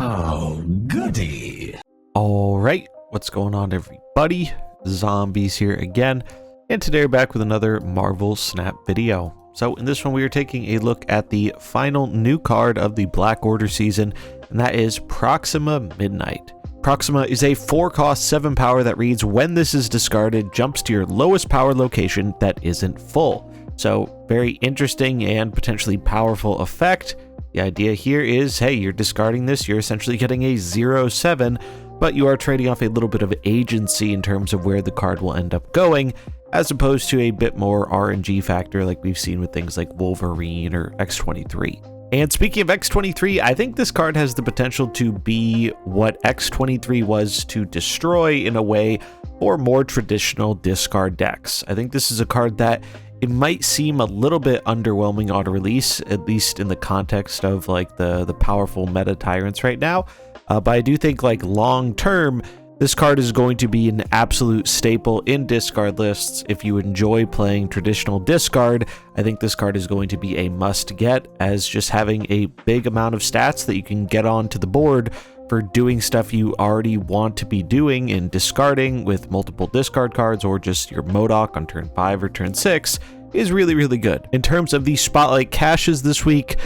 Oh, goody. All right, what's going on, everybody? Zombies here again, and today we're back with another Marvel Snap video. So in this one, we are taking a look at the final new card of the Black Order season, and that is Proxima Midnight. Proxima is a 4-cost 7 power that reads, when this is discarded, jumps to your lowest power location that isn't full. So very interesting and potentially powerful effect. The idea here is, hey, you're discarding this, you're essentially getting a 0/7, but you are trading off a little bit of agency in terms of where the card will end up going, as opposed to a bit more RNG factor like we've seen with things like Wolverine or X-23. And speaking of X-23, I think this card has the potential to be what X-23 was to Destroy in a way for more traditional discard decks. I think this is a card that it might seem a little bit underwhelming on release, at least in the context of like the powerful meta tyrants right now. But I do think like long term, this card is going to be an absolute staple in discard lists. If you enjoy playing traditional discard, I think this card is going to be a must get, as just having a big amount of stats that you can get onto the board for doing stuff you already want to be doing in discarding with multiple discard cards, or just your MODOK on turn 5 or turn 6 is really, really good. In terms of the spotlight caches this week,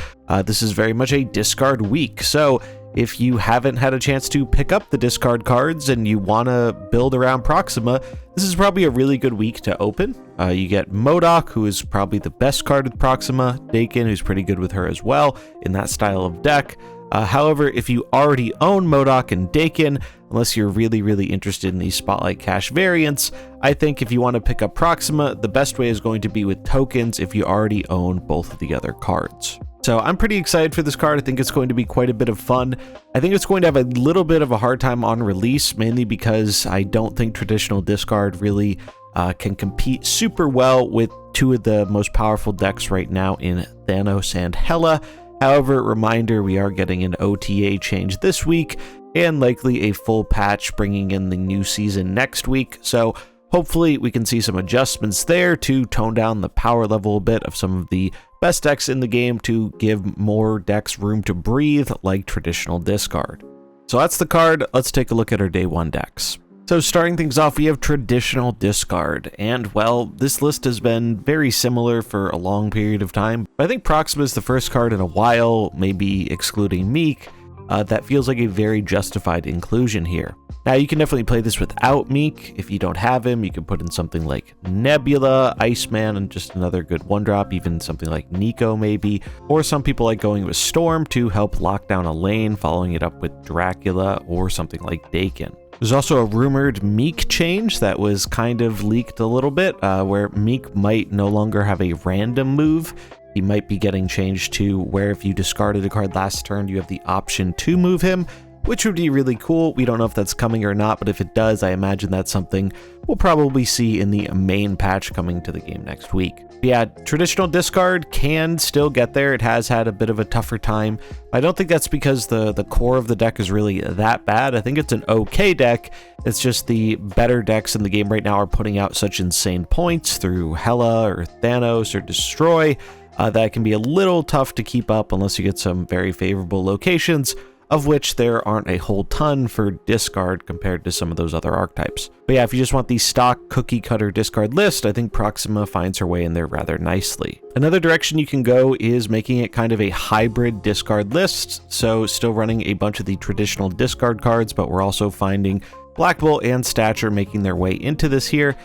this is very much a discard week. So if you haven't had a chance to pick up the discard cards and you want to build around Proxima, this is probably a really good week to open. You get MODOK, who is probably the best card with Proxima, Dakin, who's pretty good with her as well in that style of deck. However, if you already own MODOK and Dakin, unless you're really, really interested in these Spotlight Cache variants, I think if you want to pick up Proxima, the best way is going to be with tokens if you already own both of the other cards. So I'm pretty excited for this card. I think it's going to be quite a bit of fun. I think it's going to have a little bit of a hard time on release, mainly because I don't think traditional discard really can compete super well with two of the most powerful decks right now in Thanos and Hela. However, reminder, we are getting an OTA change this week and likely a full patch bringing in the new season next week. So hopefully we can see some adjustments there to tone down the power level a bit of some of the best decks in the game to give more decks room to breathe like traditional discard. So that's the card. Let's take a look at our day 1 decks. So starting things off, we have traditional discard, and well, this list has been very similar for a long period of time. I think Proxima is the first card in a while, maybe excluding Meek, that feels like a very justified inclusion here. Now you can definitely play this without Meek. If you don't have him, you can put in something like Nebula, Iceman, and just another good 1-drop, even something like Nico maybe, or some people like going with Storm to help lock down a lane, following it up with Dracula or something like Dakin. There's also a rumored Meek change that was kind of leaked a little bit, where Meek might no longer have a random move. He might be getting changed to where if you discarded a card last turn, you have the option to move him, which would be really cool. We don't know if that's coming or not, but if it does, I imagine that's something we'll probably see in the main patch coming to the game next week. But yeah, traditional discard can still get there. It has had a bit of a tougher time. I don't think that's because the core of the deck is really that bad. I think it's an okay deck. It's just the better decks in the game right now are putting out such insane points through Hela or Thanos or Destroy that it can be a little tough to keep up unless you get some very favorable locations, of which there aren't a whole ton for discard compared to some of those other archetypes. But yeah, if you just want the stock cookie cutter discard list, I think Proxima finds her way in there rather nicely. Another direction you can go is making it kind of a hybrid discard list, so still running a bunch of the traditional discard cards, but we're also finding Black Bolt and Stature making their way into this here.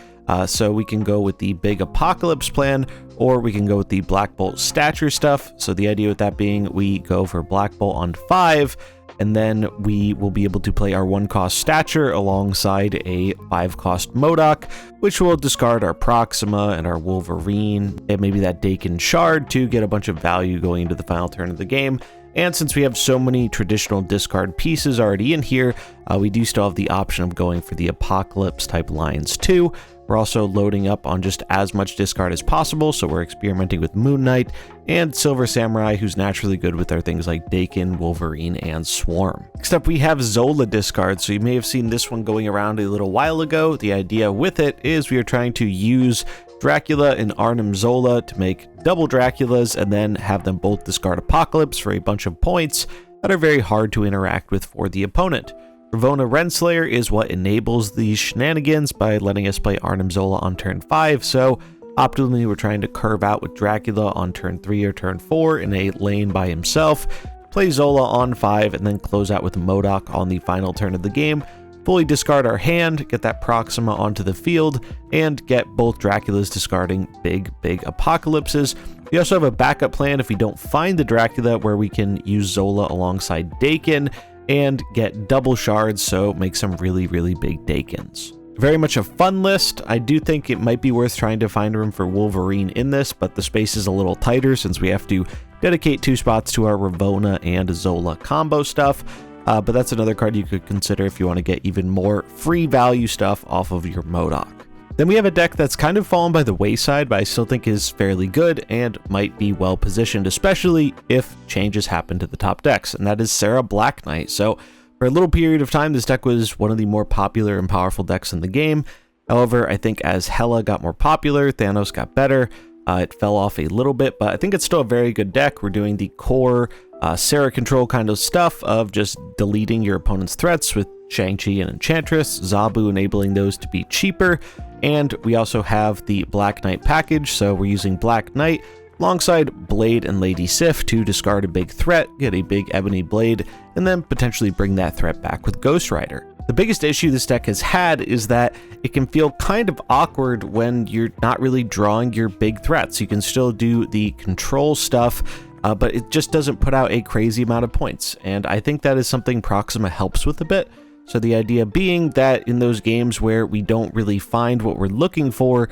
So we can go with the big Apocalypse plan, or we can go with the Black Bolt Stature stuff. So the idea with that being, we go for Black Bolt on 5, and then we will be able to play our 1-cost Stature alongside a 5-cost MODOK, which will discard our Proxima and our Wolverine, and maybe that Dakin Shard to get a bunch of value going into the final turn of the game. And since we have so many traditional discard pieces already in here, we do still have the option of going for the Apocalypse type lines too. We're also loading up on just as much discard as possible, so we're experimenting with Moon Knight and Silver Samurai, who's naturally good with our things like Dakin, Wolverine, and Swarm. Next up, we have Zola Discard. So you may have seen this one going around a little while ago. The idea with it is we are trying to use Dracula and Arnim Zola to make double Draculas and then have them both discard Apocalypse for a bunch of points, that are very hard to interact with for the opponent. Ravonna Renslayer is what enables these shenanigans by letting us play Arnim Zola on turn 5, so optimally we're trying to curve out with Dracula on turn 3 or turn 4 in a lane by himself, play Zola on 5, and then close out with MODOK on the final turn of the game, fully discard our hand, get that Proxima onto the field, and get both Draculas discarding big apocalypses. We also have a backup plan if we don't find the Dracula where we can use Zola alongside Dakin and get double shards, so make some really big Dakins. Very much a fun list. I do think it might be worth trying to find room for Wolverine in this, but the space is a little tighter since we have to dedicate 2 spots to our Ravonna and Zola combo stuff. But that's another card you could consider if you want to get even more free value stuff off of your MODOK. Then we have a deck that's kind of fallen by the wayside, but I still think is fairly good and might be well positioned, especially if changes happen to the top decks, and that is Serra Black Knight. So for a little period of time, this deck was one of the more popular and powerful decks in the game. However, I think as Hela got more popular, Thanos got better, it fell off a little bit, but I think it's still a very good deck. We're doing the core Serra control kind of stuff of just deleting your opponent's threats with Shang-Chi and Enchantress, Zabu enabling those to be cheaper, and we also have the Black Knight package, so we're using Black Knight alongside Blade and Lady Sif to discard a big threat, get a big Ebony Blade, and then potentially bring that threat back with Ghost Rider. The biggest issue this deck has had is that it can feel kind of awkward when you're not really drawing your big threats. You can still do the control stuff, but it just doesn't put out a crazy amount of points, and I think that is something Proxima helps with a bit. So the idea being that in those games where we don't really find what we're looking for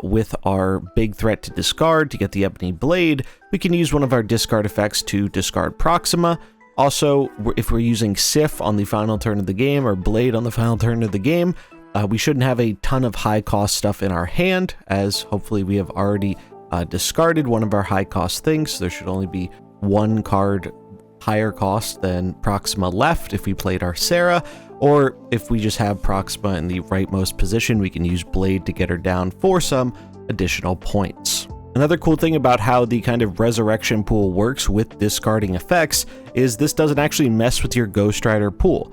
with our big threat to discard to get the Ebony Blade, we can use one of our discard effects to discard Proxima. Also, if we're using Sif on the final turn of the game or Blade on the final turn of the game, we shouldn't have a ton of high cost stuff in our hand, as hopefully we have already discarded one of our high cost things. So there should only be one card higher cost than Proxima left if we played our Serra, or if we just have Proxima in the rightmost position, we can use Blade to get her down for some additional points. Another cool thing about how the kind of resurrection pool works with discarding effects is this doesn't actually mess with your Ghost Rider pool.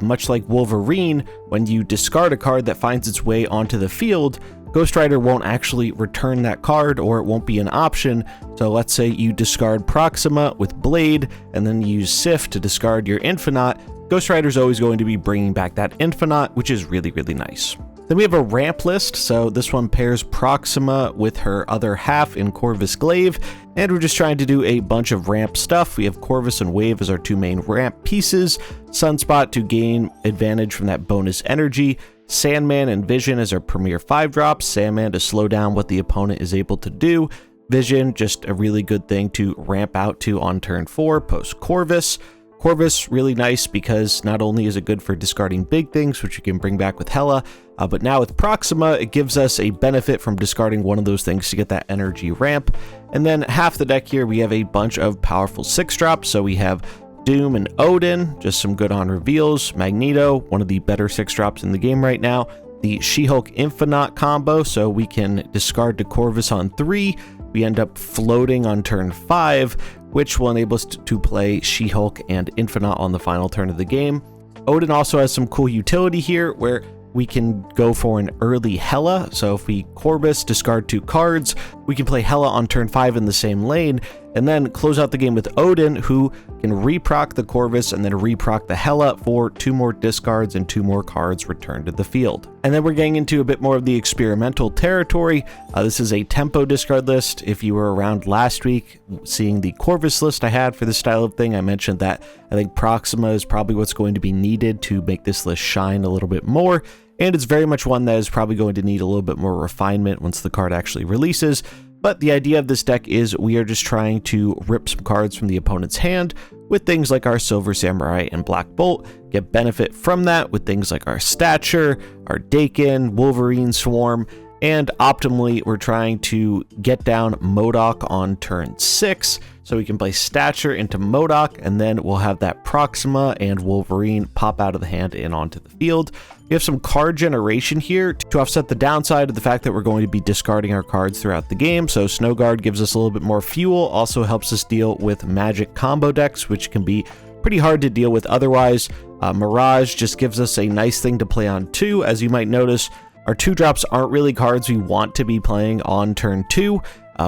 Much like Wolverine, when you discard a card that finds its way onto the field, Ghost Rider won't actually return that card, or it won't be an option. So let's say you discard Proxima with Blade and then use Sif to discard your Infinite. Ghost Rider is always going to be bringing back that Infinite, which is really nice. Then we have a ramp list, so this one pairs Proxima with her other half in Corvis Glaive, and we're just trying to do a bunch of ramp stuff. We have Corvus and Wave as our 2 main ramp pieces, Sunspot to gain advantage from that bonus energy, Sandman and Vision as our premier 5-drops, Sandman to slow down what the opponent is able to do, Vision just a really good thing to ramp out to on turn 4 post Corvus. Corvus, really nice because not only is it good for discarding big things, which you can bring back with Hela, but now with Proxima, it gives us a benefit from discarding one of those things to get that energy ramp. And then half the deck here, we have a bunch of powerful 6-drops. So we have Doom and Odin, just some good on reveals. Magneto, one of the better 6-drops in the game right now. The She-Hulk Infinite combo, so we can discard to Corvus on 3. We end up floating on turn 5, which will enable us to play She-Hulk and Infinite on the final turn of the game. Odin also has some cool utility here where we can go for an early Hela. So if we Corvus, discard 2 cards, we can play Hela on turn 5 in the same lane, and then close out the game with Odin, who can reproc the Corvus and then reproc the Hela for 2 more discards and 2 more cards returned to the field. And then we're getting into a bit more of the experimental territory. This is a tempo discard list. If you were around last week seeing the Corvus list I had for this style of thing, I mentioned that I think Proxima is probably what's going to be needed to make this list shine a little bit more. And it's very much one that is probably going to need a little bit more refinement once the card actually releases. But the idea of this deck is we are just trying to rip some cards from the opponent's hand with things like our Silver Samurai and Black Bolt, get benefit from that with things like our Stature, our Dakin, Wolverine Swarm, and optimally we're trying to get down MODOK on turn 6 so we can play Stature into MODOK, and then we'll have that Proxima and Wolverine pop out of the hand and onto the field. We have some card generation here to offset the downside of the fact that we're going to be discarding our cards throughout the game. So Snowguard gives us a little bit more fuel, also helps us deal with magic combo decks, which can be pretty hard to deal with otherwise. Mirage just gives us a nice thing to play on 2. As you might notice, our 2-drops aren't really cards we want to be playing on turn 2.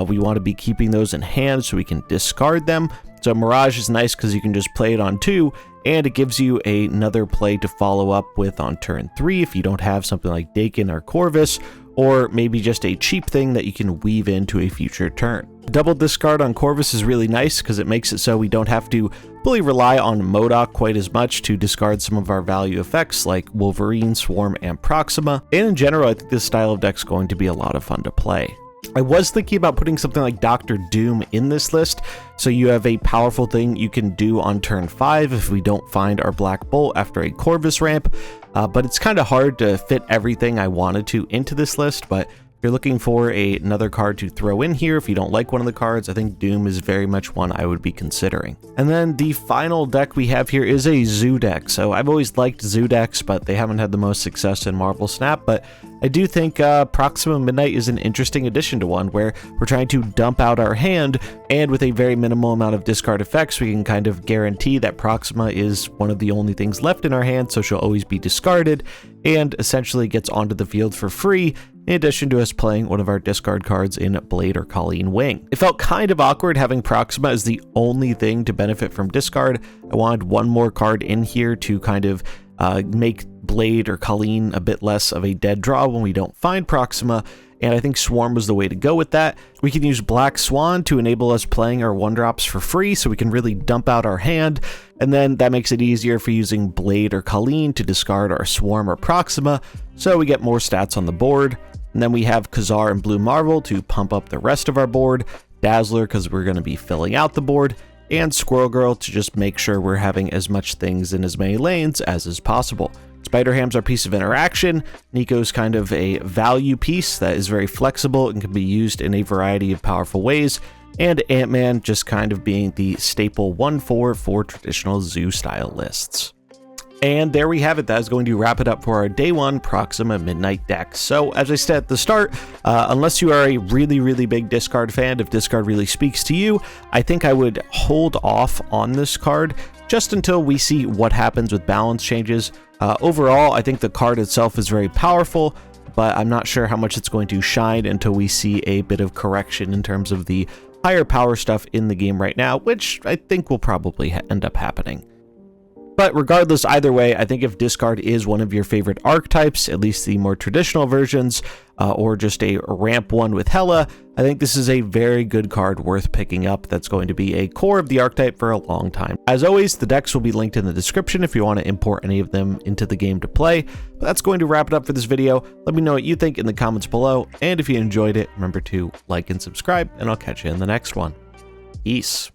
We want to be keeping those in hand so we can discard them. So Mirage is nice because you can just play it on 2, and it gives you another play to follow up with on turn 3 if you don't have something like Dakin or Corvis, or maybe just a cheap thing that you can weave into a future turn. Double discard on Corvis is really nice because it makes it so we don't have to fully rely on MODOK quite as much to discard some of our value effects like Wolverine, Swarm, and Proxima. And in general, I think this style of deck is going to be a lot of fun to play. I was thinking about putting something like Dr. Doom in this list, so you have a powerful thing you can do on turn 5 if we don't find our Black Bolt after a Corvis ramp, but it's kind of hard to fit everything I wanted to into this list. But if you're looking for another card to throw in here, if you don't like one of the cards, I think Doom is very much one I would be considering. And then the final deck we have here is a Zoo deck. So I've always liked Zoo decks, but they haven't had the most success in Marvel Snap. But I do think Proxima Midnight is an interesting addition to one where we're trying to dump out our hand, and with a very minimal amount of discard effects, we can kind of guarantee that Proxima is one of the only things left in our hand, so she'll always be discarded, and essentially gets onto the field for free, in addition to us playing one of our discard cards in Blade or Colleen Wing. It felt kind of awkward having Proxima as the only thing to benefit from discard. I wanted one more card in here to kind of make Blade or Colleen a bit less of a dead draw when we don't find Proxima, and I think Swarm was the way to go with that. We can use Black Swan to enable us playing our 1-drops for free, so we can really dump out our hand, and then that makes it easier for using Blade or Colleen to discard our Swarm or Proxima, so we get more stats on the board. And then we have Khazar and Blue Marvel to pump up the rest of our board, Dazzler because we're going to be filling out the board, and Squirrel Girl to just make sure we're having as much things in as many lanes as is possible. Spider-Ham's our piece of interaction. Nico's kind of a value piece that is very flexible and can be used in a variety of powerful ways. And Ant-Man just kind of being the staple 1/4 for traditional Zoo-style lists. And there we have it. That is going to wrap it up for our Day 1 Proxima Midnight deck. So, as I said at the start, unless you are a really, really big discard fan, if discard really speaks to you, I think I would hold off on this card just until we see what happens with balance changes. Overall, I think the card itself is very powerful, but I'm not sure how much it's going to shine until we see a bit of correction in terms of the higher power stuff in the game right now, which I think will probably end up happening. But regardless, either way, I think if discard is one of your favorite archetypes, at least the more traditional versions, or just a ramp one with Hela, I think this is a very good card worth picking up that's going to be a core of the archetype for a long time. As always, the decks will be linked in the description if you want to import any of them into the game to play. But that's going to wrap it up for this video. Let me know what you think in the comments below, and if you enjoyed it, remember to like and subscribe, and I'll catch you in the next one. Peace.